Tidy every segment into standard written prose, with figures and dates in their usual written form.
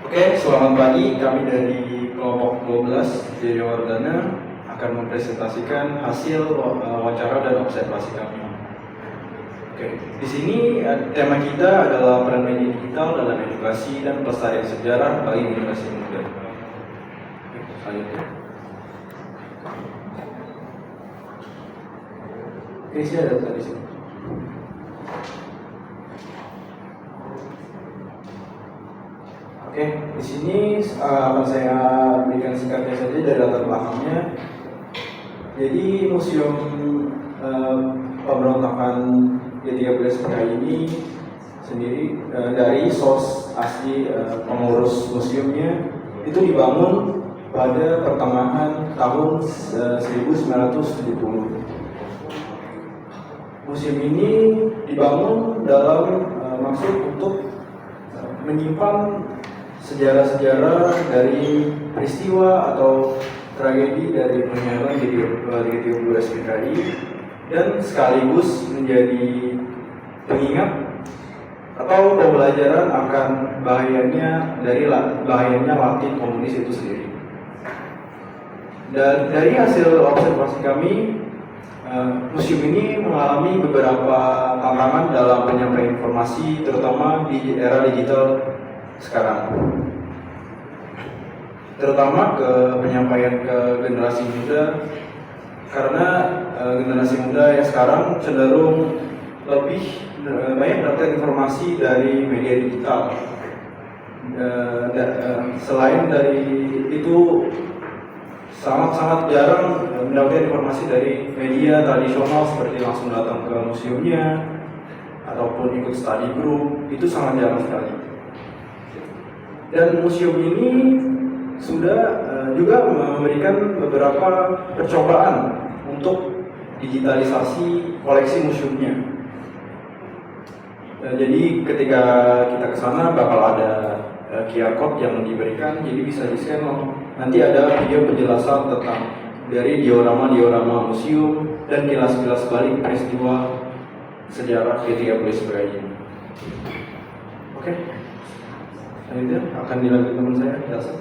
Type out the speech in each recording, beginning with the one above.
Oke, selamat pagi. Kami dari kelompok 12 Jaya Wardana akan mempresentasikan hasil wawancara dan observasi kami. Oke, di sini tema kita adalah peran media digital dalam edukasi dan pelestarian sejarah bagi generasi muda. Oke, selanjutnya. Oke, saya ada di sini. Oke, di sini akan saya berikan singkatnya saja dari latar belakangnya. Jadi museum pemberontakan G13 PKI ini sendiri dari source asli pengurus museumnya itu dibangun pada pertengahan tahun 1970. Museum ini dibangun dalam maksud untuk menyimpan sejarah-sejarah dari peristiwa atau tragedi dari penyerangan G13 PKI dan sekaligus menjadi pengingat atau pembelajaran akan bahayanya latih komunis itu sendiri. Dan dari hasil observasi kami, museum ini mengalami beberapa tantangan dalam penyampaian informasi, terutama di era digital sekarang, terutama ke penyampaian ke generasi muda, karena generasi muda yang sekarang cenderung lebih banyak dapat informasi dari media digital. Selain dari itu, sangat jarang mendapatkan informasi dari media tradisional seperti langsung datang ke museumnya ataupun ikut study group, itu sangat jarang sekali. Dan museum ini sudah juga memberikan beberapa percobaan untuk digitalisasi koleksi museumnya. Jadi ketika kita ke sana bakal ada QR code yang diberikan, jadi bisa di-scan. Nanti ada video penjelasan tentang dari diorama museum dan kilas-kilas balik peristiwa sejarah G13 PKI. Oke. Selanjutnya akan dilanjutkan teman saya, Elsa.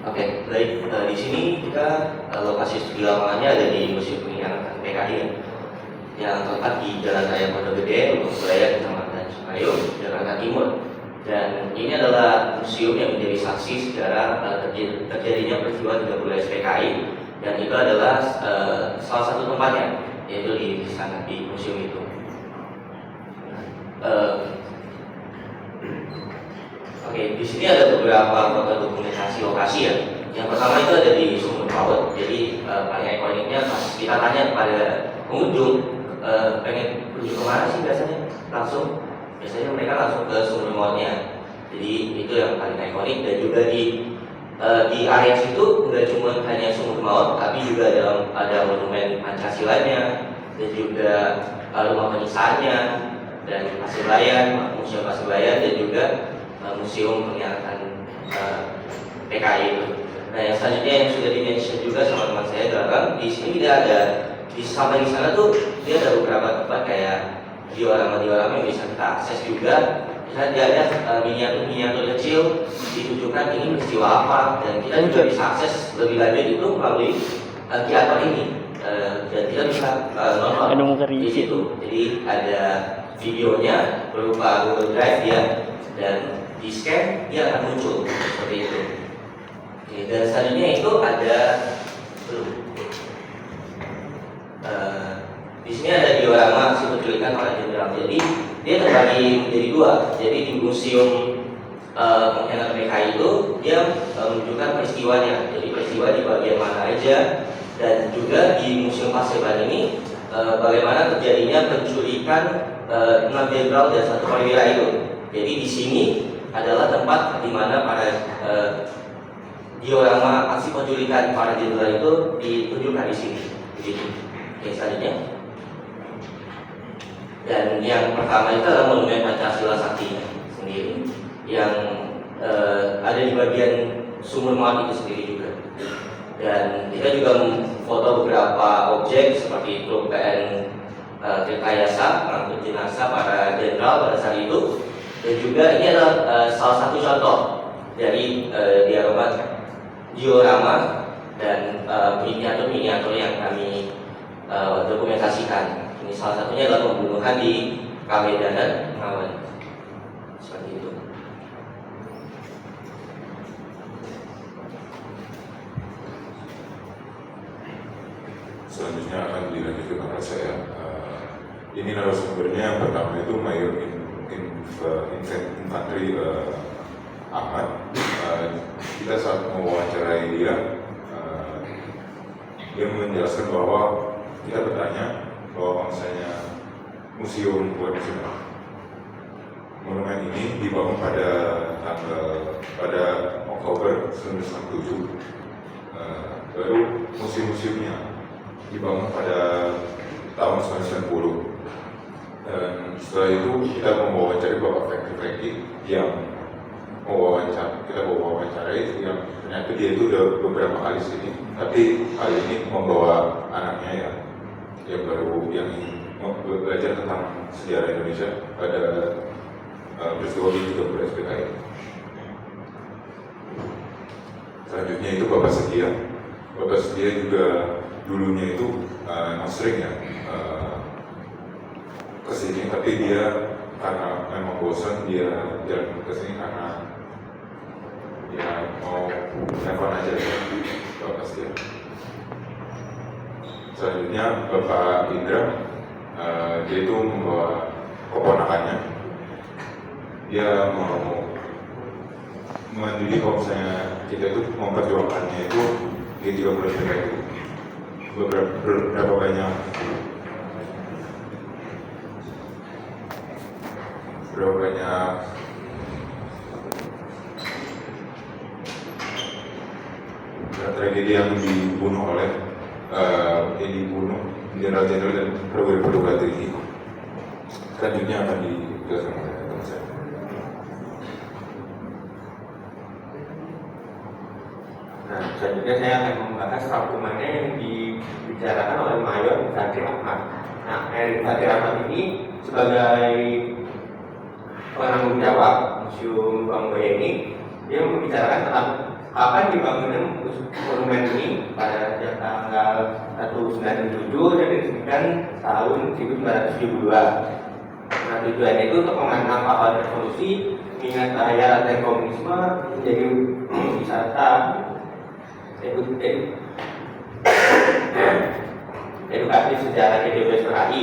Oke, baik. Di sini kita lokasi studi lapangannya ada di Museum Pengkhianatan PKI yang terletak di Jalan Raya Pondok Gede, Lubuk Budaya, Kecamatan Sumayo, Jakarta Timur. Dan ini adalah museum yang menjadi saksi sejarah terjadinya peristiwa 13 PKI, dan itu adalah salah satu tempatnya, yaitu di sana di museum itu. Oke, di sini ada beberapa foto dokumentasi lokasi ya. Yang pertama itu ada di Sumur Paut. Jadi paling ikoniknya pas kita tanya kepada pengunjung pengen pergi kemana sih biasanya mereka langsung ke Sumur Pautnya. Jadi itu yang paling ikonik. Dan juga di area situ nggak cuma hanya Sumur Paut, tapi juga ada monumen Pancasilanya dan juga rumah penyiksaannya dan Pasebayan, museum Pasebayan, dan juga Museum Pengkhianatan PKI itu. Nah, yang selanjutnya yang sudah di-mention juga sama teman saya dalam di sini tidak ada sampai di sana tuh dia ada beberapa tempat kayak diorama yang bisa kita akses juga. Misalnya dia ada miniatur kecil ditujukan ini peristiwa apa, dan kita juga bisa akses lebih lanjut itu melalui QR code ini, dan kita bisa nonton di situ. Jadi ada videonya berupa Google Drive ya, dan di scan dia akan muncul seperti itu. Oke, dan selanjutnya itu ada di sini ada diorama si penculikan para jenderal. Jadi dia terbagi menjadi dua. Jadi di museum Pengkhianatan PKI itu dia menunjukkan peristiwanya. Jadi peristiwa di bagian mana aja, dan juga di museum Paseban ini bagaimana terjadinya penculikan 6 jenderal dan 1 perwira itu. Jadi di sini adalah tempat di mana para diorama aksi penculikan para jenderal itu ditunjukkan di sini. Begitu. Oke, selanjutnya. Dan yang pertama itu adalah monumen Pancasila Sakti sendiri, yang ada di bagian Sumur Maut itu sendiri juga. Dan kita juga memfoto beberapa objek seperti truk PN Tirtayasa, pengangkut jenazah para jenderal pada saat itu. Dan juga ini adalah salah satu contoh dari diorama dan miniatur yang kami dokumentasikan. Ini salah satunya adalah pembunuhan di Kamedanan, Ngawen. Seperti itu. Selanjutnya akan dilanjutkan oleh saya. Ini narasumbernya yang pertama itu Mayor Infanteri Ahmad. Kita saat mewawancarai dia menjelaskan bahwa kita bertanya bahwa misalnya museum monumen ini dibangun pada Oktober 1967. Baru museumnya dibangun pada tahun 1990. Dan setelah itu kita mewawancari Bapak Franky yang kita mewawancarai yang ternyata dia itu udah beberapa kali sini, tapi kali ini membawa anaknya yang baru yang belajar tentang sejarah Indonesia pada peristiwa ini juga ber-SPKI. Selanjutnya itu Bapak Setia. Bapak Setia juga dulunya itu sering kesini, tapi dia karena memang bosan dia jalan kesini karena dia mau telepon aja Bapak Setia. Selanjutnya Bapak Indra, dia itu membawa keponakannya. Dia mau mendidik kalau misalnya kita itu memperjuangkannya itu dia juga berbeda itu berapa banyak tragedi yang dibunuh oleh jenderal-jenderal dan perwira-perwira tinggi. Selanjutnya akan dijelaskan oleh teman saya. Nah, selanjutnya saya akan membahas argumennya yang dibicarakan oleh Mayor Infanteri Ahmad. Nah, Mayor Infanteri Ahmad ini sebagai penanggung jawab Museum Banggoya ini, dia membicarakan tentang kapan dibangunnya monumen ini pada tanggal 1997 dan diresmikan tahun 1972. Nah, tujuannya itu untuk mengenang pahlawan revolusi, mengingat bahaya anti komunisme, menjadi wisata edukatif sejarah GDPSPKI.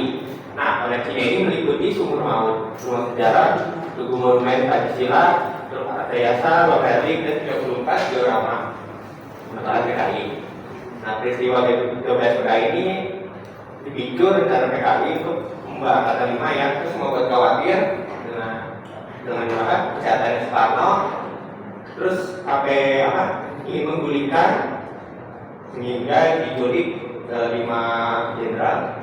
Nah, koleksinya ini meliputi sumur maut, rumah sejarah, tugu monumen Pancasila, rekayasa, logarik, dan 34 diorama pemetaran PKI. Nah, peristiwa GDPSPKI ini dipicu rencana PKI untuk membuat Angkatan 5 yang terus membuat khawatir dengan kesehatannya Soekarno, terus sampai ingin menggulingkan sehingga diculik 5 jenderal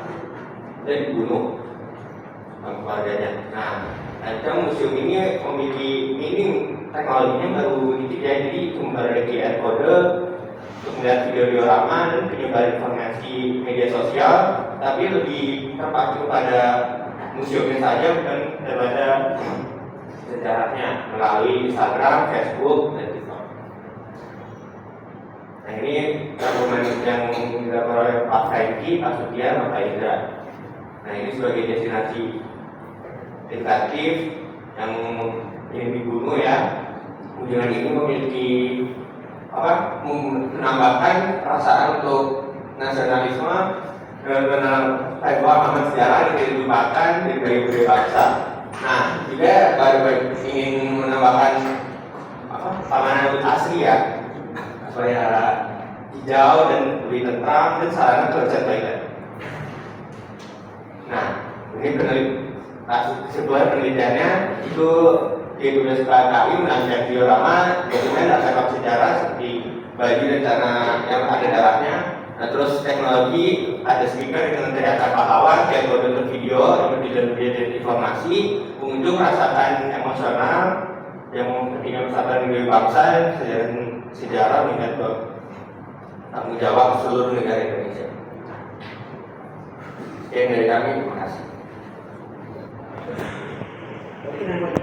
dan dibunuh keluarganya. Nah, museum ini memiliki teknologinya baru dikit ya, jadi cuma ada QR code untuk melihat video diorama dan penyebaran informasi media sosial, tapi lebih terpacu pada museumnya saja bukan daripada sejarahnya melalui Instagram, Facebook, dan TikTok. Nah, ini argumen yang dilakukan oleh Pak Franky, Pak Setia, Pak Indra. Nah, ini sebagai destinasi edukatif yang ingin dibunuh ya. Kunjungan ini memiliki menambahkan perasaan untuk nasionalisme dan pemahaman sejarah yang dilupakan dari budaya bangsa. Nah, juga baru ingin menambahkan keamanan asli ya, supaya hijau dan lebih tentram dan sarana kebersihan toilet. Nah, ini sebuah penelitiannya itu di GDPSPKI menanggung diorama, dokumen dan rekap sejarah seperti baju dan cara yang ada darahnya. Nah, terus teknologi ada speaker dengan teriakan pahlawan, kayak kode untuk video, dan informasi. Pengunjung merasakan emosional yang ketika merasakan budaya bangsa, sejarah mengingat tanggung jawab seluruh negara Indonesia. Sekian dari kami, terima kasih.